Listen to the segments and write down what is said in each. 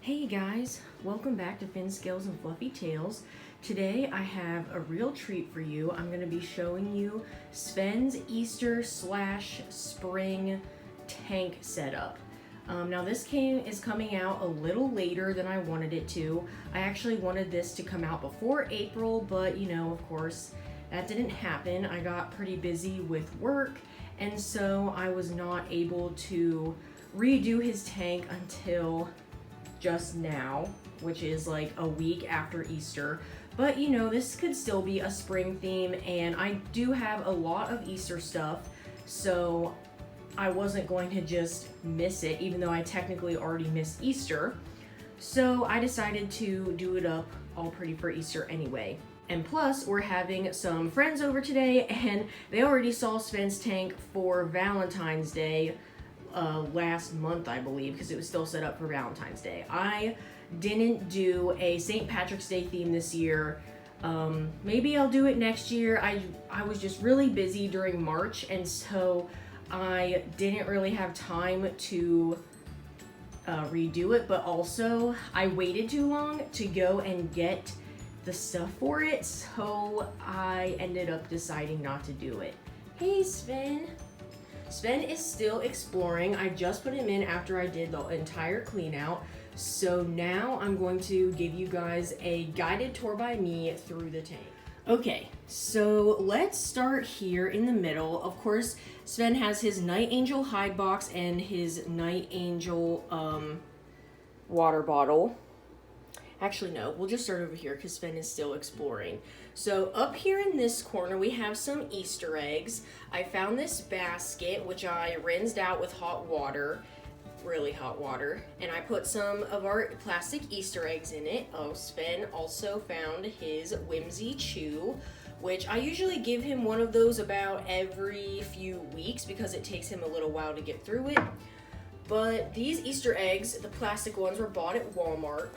Hey guys, welcome back to Fin Scales and Fluffy Tails. Today I have a real treat for you. I'm going to be showing you Sven's Easter / spring tank setup. Now this is coming out a little later than I wanted it to. I actually wanted this to come out before April, but you know, of course, that didn't happen. I got pretty busy with work, and so I was not able to redo his tank until just now, which is like a week after Easter. But you know, this could still be a spring theme, and I do have a lot of Easter stuff, so I wasn't going to just miss it, even though I technically already missed Easter. So I decided to do it up all pretty for Easter anyway. And plus, we're having some friends over today, and they already saw Sven's tank for Valentine's Day last month, I believe, because it was still set up for Valentine's Day. I didn't do a St. Patrick's Day theme this year. Maybe I'll do it next year. I was just really busy during March, and so I didn't really have time to redo it, but also I waited too long to go and get the stuff for it, so I ended up deciding not to do it. Hey Sven! Sven is still exploring. I just put him in after I did the entire clean out. So now I'm going to give you guys a guided tour by me through the tank. Okay, so let's start here in the middle. Of course, Sven has his Night Angel hide box and his Night Angel water bottle. Actually, no, we'll just start over here because Sven is still exploring. So up here in this corner, we have some Easter eggs. I found this basket, which I rinsed out with hot water, really hot water, and I put some of our plastic Easter eggs in it. Oh, Sven also found his Whimsy Chew, which I usually give him one of those about every few weeks because it takes him a little while to get through it. But these Easter eggs, the plastic ones, were bought at Walmart.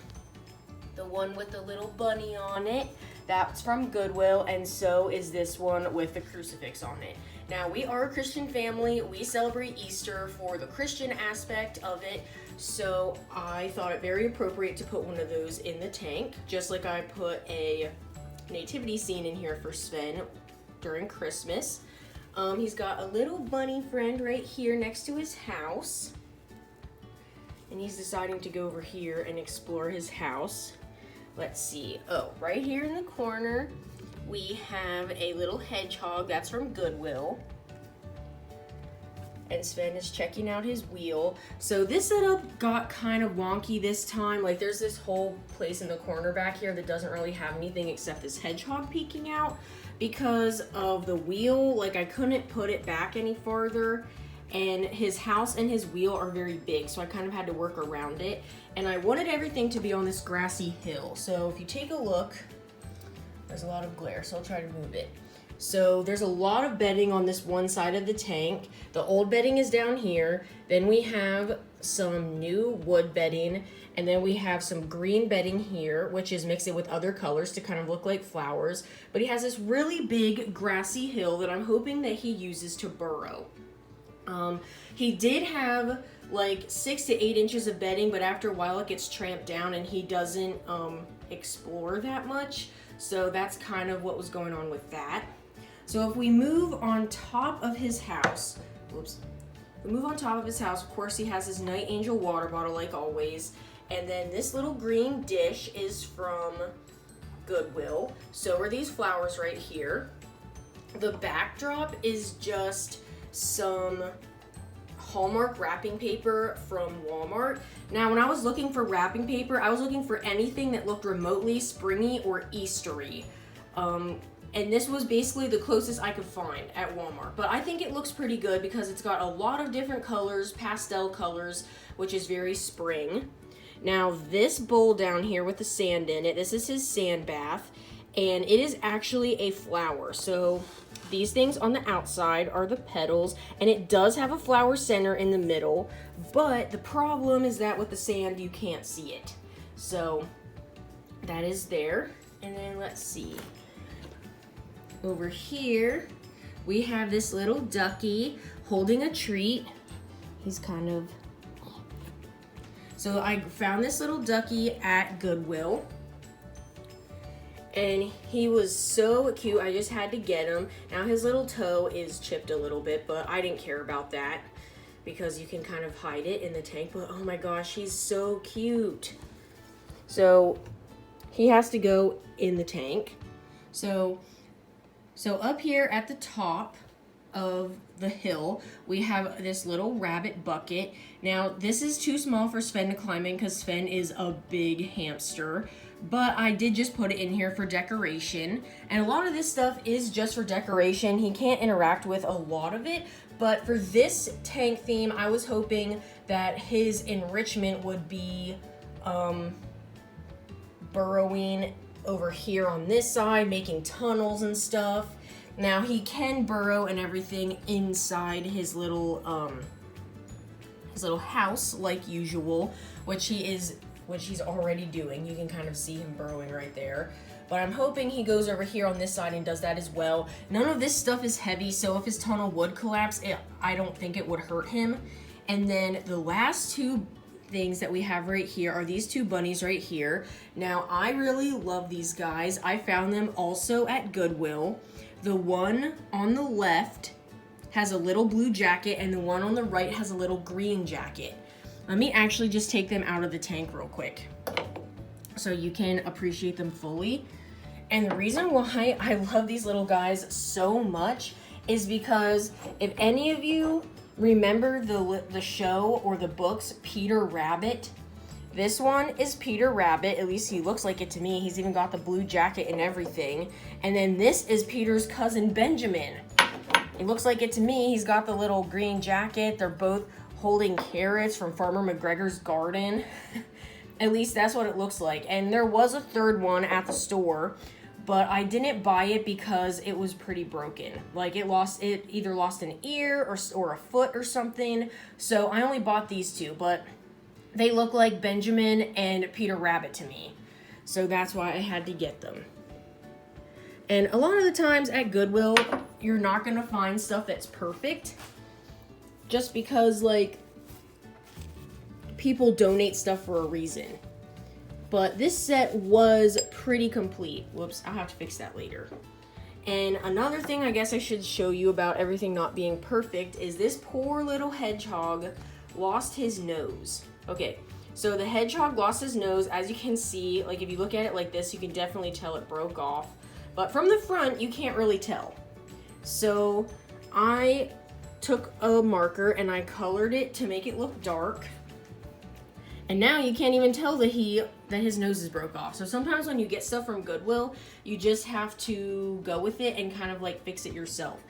The one with the little bunny on it, that's from Goodwill, and so is this one with the crucifix on it. Now, we are a Christian family. We celebrate Easter for the Christian aspect of it, so I thought it very appropriate to put one of those in the tank, just like I put a nativity scene in here for Sven during Christmas. He's got a little bunny friend right here next to his house, and he's deciding to go over here and explore his house. Let's see. Oh, right here in the corner, we have a little hedgehog. That's from Goodwill. And Sven is checking out his wheel. So this setup got kind of wonky this time. Like, there's this whole place in the corner back here that doesn't really have anything except this hedgehog peeking out because of the wheel. Like, I couldn't put it back any farther. And his house and his wheel are very big, so I kind of had to work around it. And I wanted everything to be on this grassy hill. So if you take a look, there's a lot of glare, so I'll try to move it. So there's a lot of bedding on this one side of the tank. The old bedding is down here. Then we have some new wood bedding, and then we have some green bedding here, which is mixed in with other colors to kind of look like flowers. But he has this really big grassy hill that I'm hoping that he uses to burrow. He did have like 6 to 8 inches of bedding, but after a while it gets tramped down and he doesn't explore that much. So that's kind of what was going on with that. So if we move on top of his house, of course he has his Night Angel water bottle like always. And then this little green dish is from Goodwill. So are these flowers right here. The backdrop is just some Hallmark wrapping paper from Walmart. Now, when I was looking for wrapping paper, I was looking for anything that looked remotely springy or Eastery. And this was basically the closest I could find at Walmart. But I think it looks pretty good because it's got a lot of different colors, pastel colors, which is very spring. Now, this bowl down here with the sand in it, this is his sand bath, and it is actually a flower. So these things on the outside are the petals, and it does have a flower center in the middle, but the problem is that with the sand, you can't see it. So that is there. And then let's see. Over here, we have this little ducky holding a treat. He's kind of So I found this little ducky at Goodwill. And he was so cute, I just had to get him. Now his little toe is chipped a little bit, but I didn't care about that because you can kind of hide it in the tank. But oh my gosh, he's so cute. So he has to go in the tank. So up here at the top of the hill, we have this little rabbit bucket. Now this is too small for Sven to climb in because Sven is a big hamster. But I did just put it in here for decoration. And a lot of this stuff is just for decoration. He can't interact with a lot of it. But for this tank theme, I was hoping that his enrichment would be burrowing over here on this side, making tunnels and stuff. Now he can burrow and everything inside his little house like usual, which he's already doing. You can kind of see him burrowing right there. But I'm hoping he goes over here on this side and does that as well. None of this stuff is heavy, so if his tunnel would collapse, I don't think it would hurt him. And then the last two things that we have right here are these two bunnies right here. Now, I really love these guys. I found them also at Goodwill. The one on the left has a little blue jacket, and the one on the right has a little green jacket. Let me actually just take them out of the tank real quick so you can appreciate them fully. And the reason why I love these little guys so much is because if any of you remember the show or the books Peter Rabbit, this one is Peter Rabbit. At least he looks like it to me. He's even got the blue jacket and everything. And then this is Peter's cousin Benjamin. It looks like it to me. He's got the little green jacket. They're both holding carrots from Farmer McGregor's garden. At least that's what it looks like. And there was a third one at the store, but I didn't buy it because it was pretty broken. Like it either lost an ear or a foot or something. So I only bought these two, but they look like Benjamin and Peter Rabbit to me. So that's why I had to get them. And a lot of the times at Goodwill, you're not gonna find stuff that's perfect. Just because, like, people donate stuff for a reason. But this set was pretty complete. Whoops, I'll have to fix that later. And another thing I guess I should show you about everything not being perfect is this poor little hedgehog lost his nose. Okay, so the hedgehog lost his nose. As you can see, like if you look at it like this, you can definitely tell it broke off. But from the front, you can't really tell. So I took a marker and I colored it to make it look dark. And now you can't even tell that his nose is broke off. So sometimes when you get stuff from Goodwill, you just have to go with it and kind of like fix it yourself.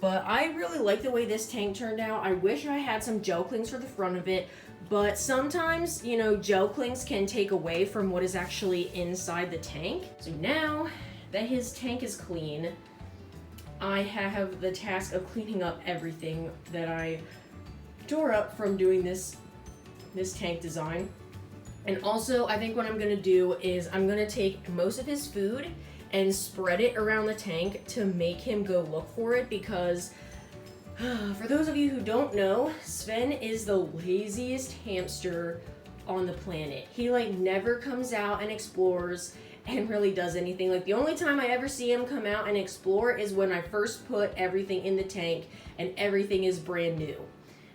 But I really like the way this tank turned out. I wish I had some gel clings for the front of it, but sometimes, you know, gel clings can take away from what is actually inside the tank. So now that his tank is clean, I have the task of cleaning up everything that I tore up from doing this tank design. And also, I think what I'm gonna do is I'm gonna take most of his food and spread it around the tank to make him go look for it, because for those of you who don't know, Sven is the laziest hamster on the planet. He like never comes out and explores and really does anything. Like the only time I ever see him come out and explore is when I first put everything in the tank and everything is brand new.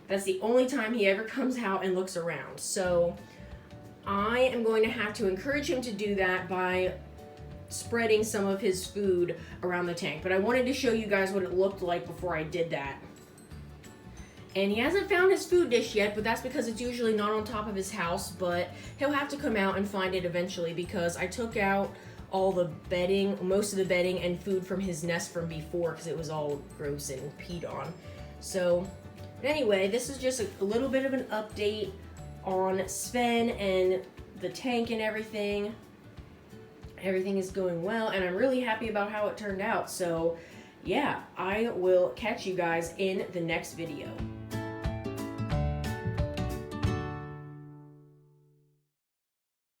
That's the only time he ever comes out and looks around. So I am going to have to encourage him to do that by spreading some of his food around the tank. But I wanted to show you guys what it looked like before I did that. And he hasn't found his food dish yet, but that's because it's usually not on top of his house, but he'll have to come out and find it eventually, because I took out all the bedding, most of the bedding and food from his nest from before, because it was all gross and peed on. So anyway, this is just a little bit of an update on Sven and the tank and everything. Everything is going well, and I'm really happy about how it turned out. So yeah, I will catch you guys in the next video.